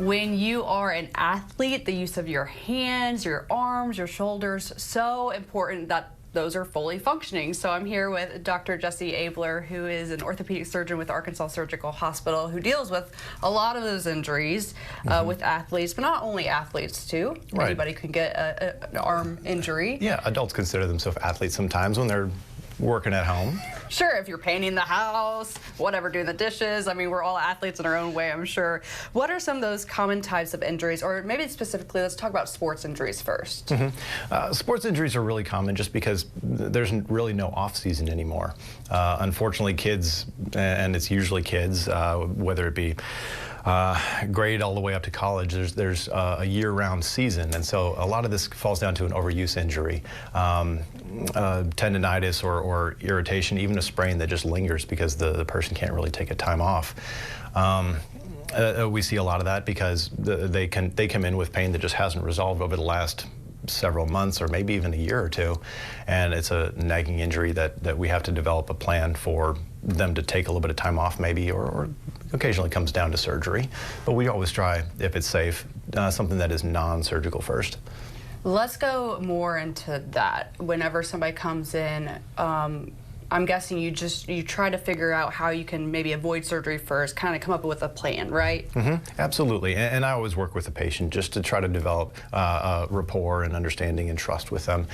When you are an athlete, the use of your hands, your arms, your shoulders, so important that those are fully functioning. So I'm here with Dr. Jesse Abeler, who is an orthopedic surgeon with Arkansas Surgical Hospital, who deals with a lot of those injuries with athletes, but not only athletes too. Right. Anybody can get an arm injury. Yeah, adults consider themselves athletes sometimes when they're working at home. Sure, if you're painting the house, whatever, doing the dishes. I mean, we're all athletes in our own way, I'm sure. What are some of those common types of injuries, or maybe specifically, let's talk about sports injuries first. Sports injuries are really common just because there's really no off season anymore. Unfortunately, kids, and it's usually kids, whether it be grade all the way up to college, there's a year-round season, and so a lot of this falls down to an overuse injury, tendinitis or irritation, even a sprain that just lingers because the person can't really take a time off. We see a lot of that because they come in with pain that just hasn't resolved over the last several months or maybe even a year or two, and it's a nagging injury that we have to develop a plan for them to take a little bit of time off maybe, or occasionally comes down to surgery. But we always try, if it's safe, something that is non-surgical first. Let's go more into that. Whenever somebody comes in, I'm guessing you try to figure out how you can maybe avoid surgery first, kind of come up with a plan, right? Absolutely, and I always work with the patient just to try to develop rapport and understanding and trust with them,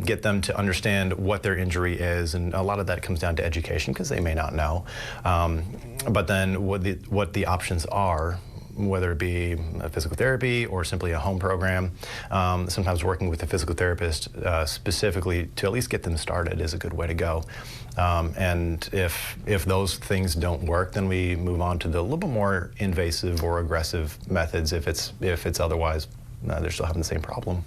get them to understand what their injury is, and a lot of that comes down to education because they may not know. But then what the options are, whether it be a physical therapy or simply a home program. Sometimes working with a physical therapist specifically to at least get them started is a good way to go. And if those things don't work, then we move on to the little bit more invasive or aggressive methods if it's otherwise they're still having the same problem.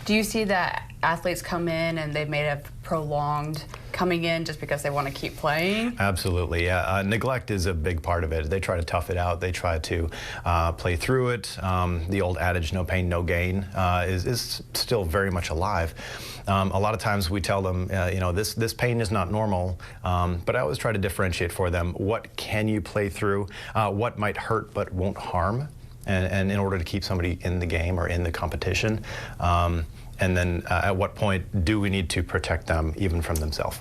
Do you see that athletes come in and they may have prolonged coming in just because they want to keep playing? Absolutely, yeah. Neglect is a big part of it. They try to tough it out. They try to play through it. The old adage, no pain, no gain, is still very much alive. A lot of times we tell them, you know, this pain is not normal, but I always try to differentiate for them what can you play through, what might hurt but won't harm. And in order to keep somebody in the game or in the competition, and then at what point do we need to protect them even from themselves?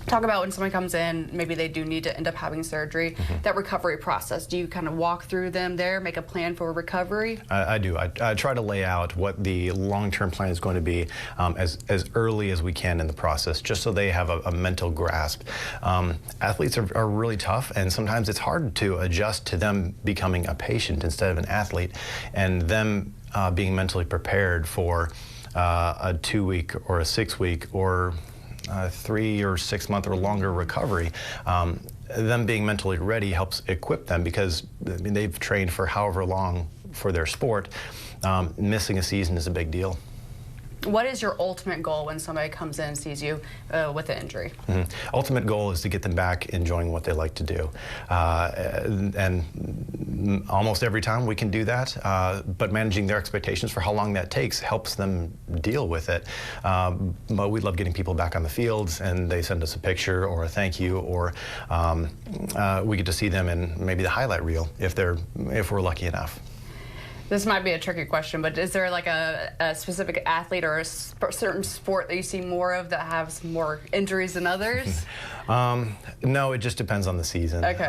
Talk about when somebody comes in, maybe they do need to end up having surgery, that recovery process. Do you kind of walk through them there, make a plan for recovery? I do. I try to lay out what the long-term plan is going to be as early as we can in the process, just so they have a mental grasp. Athletes are really tough, and sometimes it's hard to adjust to them becoming a patient instead of an athlete, and them being mentally prepared for a 2-week or a 6-week or 3 or 6 month or longer recovery. Them being mentally ready helps equip them because I mean, they've trained for however long for their sport. Missing a season is a big deal. What is your ultimate goal when somebody comes in and sees you with an injury? Ultimate goal is to get them back enjoying what they like to do. And almost every time we can do that, but managing their expectations for how long that takes helps them deal with it. But we love getting people back on the fields and they send us a picture or a thank you, or we get to see them in maybe the highlight reel if we're lucky enough. This might be a tricky question, but is there like a specific athlete or a certain sport that you see more of that has more injuries than others? No, it just depends on the season. Okay.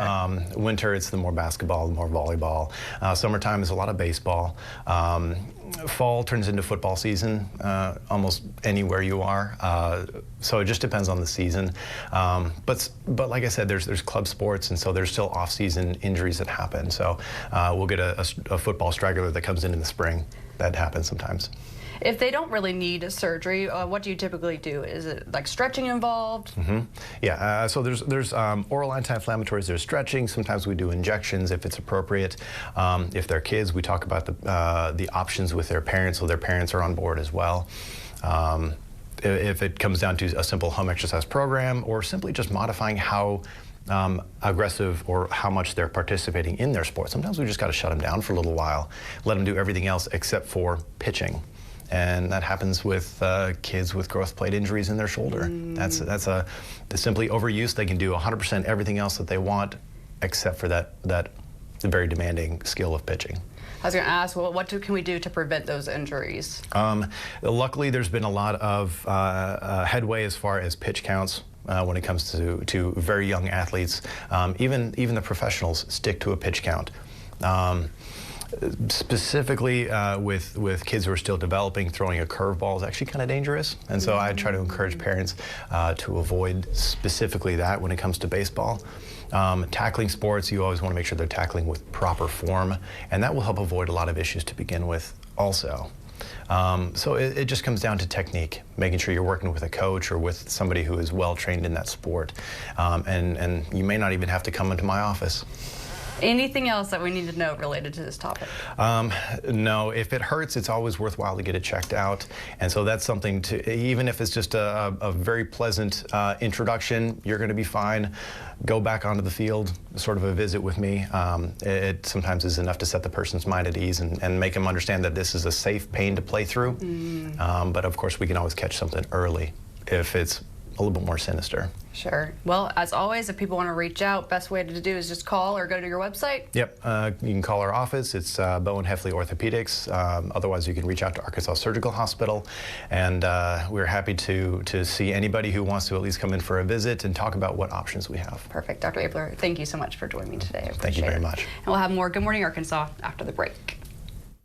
Winter, it's the more basketball, the more volleyball. Summertime is a lot of baseball. Fall turns into football season almost anywhere you are. So it just depends on the season. But like I said, there's club sports, and so there's still off-season injuries that happen. So we'll get a football straggler that comes in the spring. That happens sometimes. If they don't really need surgery, what do you typically do? Is it like stretching involved? Yeah, so there's oral anti-inflammatories, there's stretching, sometimes we do injections if it's appropriate. If they're kids, we talk about the options with their parents, so their parents are on board as well. If it comes down to a simple home exercise program, or simply just modifying how aggressive or how much they're participating in their sport, sometimes we just got to shut them down for a little while, let them do everything else except for pitching. And that happens with kids with growth plate injuries in their shoulder. That's simply overuse. They can do 100% everything else that they want, except for that the very demanding skill of pitching. I was going to ask, well, can we do to prevent those injuries? Luckily, there's been a lot of headway as far as pitch counts. When it comes to very young athletes, even the professionals stick to a pitch count. Specifically with kids who are still developing, throwing a curveball is actually kind of dangerous, and so I try to encourage parents to avoid specifically that when it comes to baseball. Tackling sports, you always want to make sure they're tackling with proper form, and that will help avoid a lot of issues to begin with also. So it just comes down to technique, making sure you're working with a coach or with somebody who is well trained in that sport, and you may not even have to come into my office. Anything else that we need to know related to this topic? No, if it hurts, it's always worthwhile to get it checked out. And so that's something to, even if it's just a very pleasant introduction, you're going to be fine. Go back onto the field, sort of a visit with me. It sometimes is enough to set the person's mind at ease and make them understand that this is a safe pain to play through. But of course, we can always catch something early if it's a little bit more sinister. Sure. Well, as always, if people want to reach out, best way to do is just call or go to your website. Yep. You can call our office. It's Bowen Heffley Orthopedics. Otherwise, you can reach out to Arkansas Surgical Hospital. And we're happy to see anybody who wants to at least come in for a visit and talk about what options we have. Perfect. Dr. Abeler, thank you so much for joining me today. I appreciate Thank you very it. much. And we'll have more Good Morning Arkansas after the break.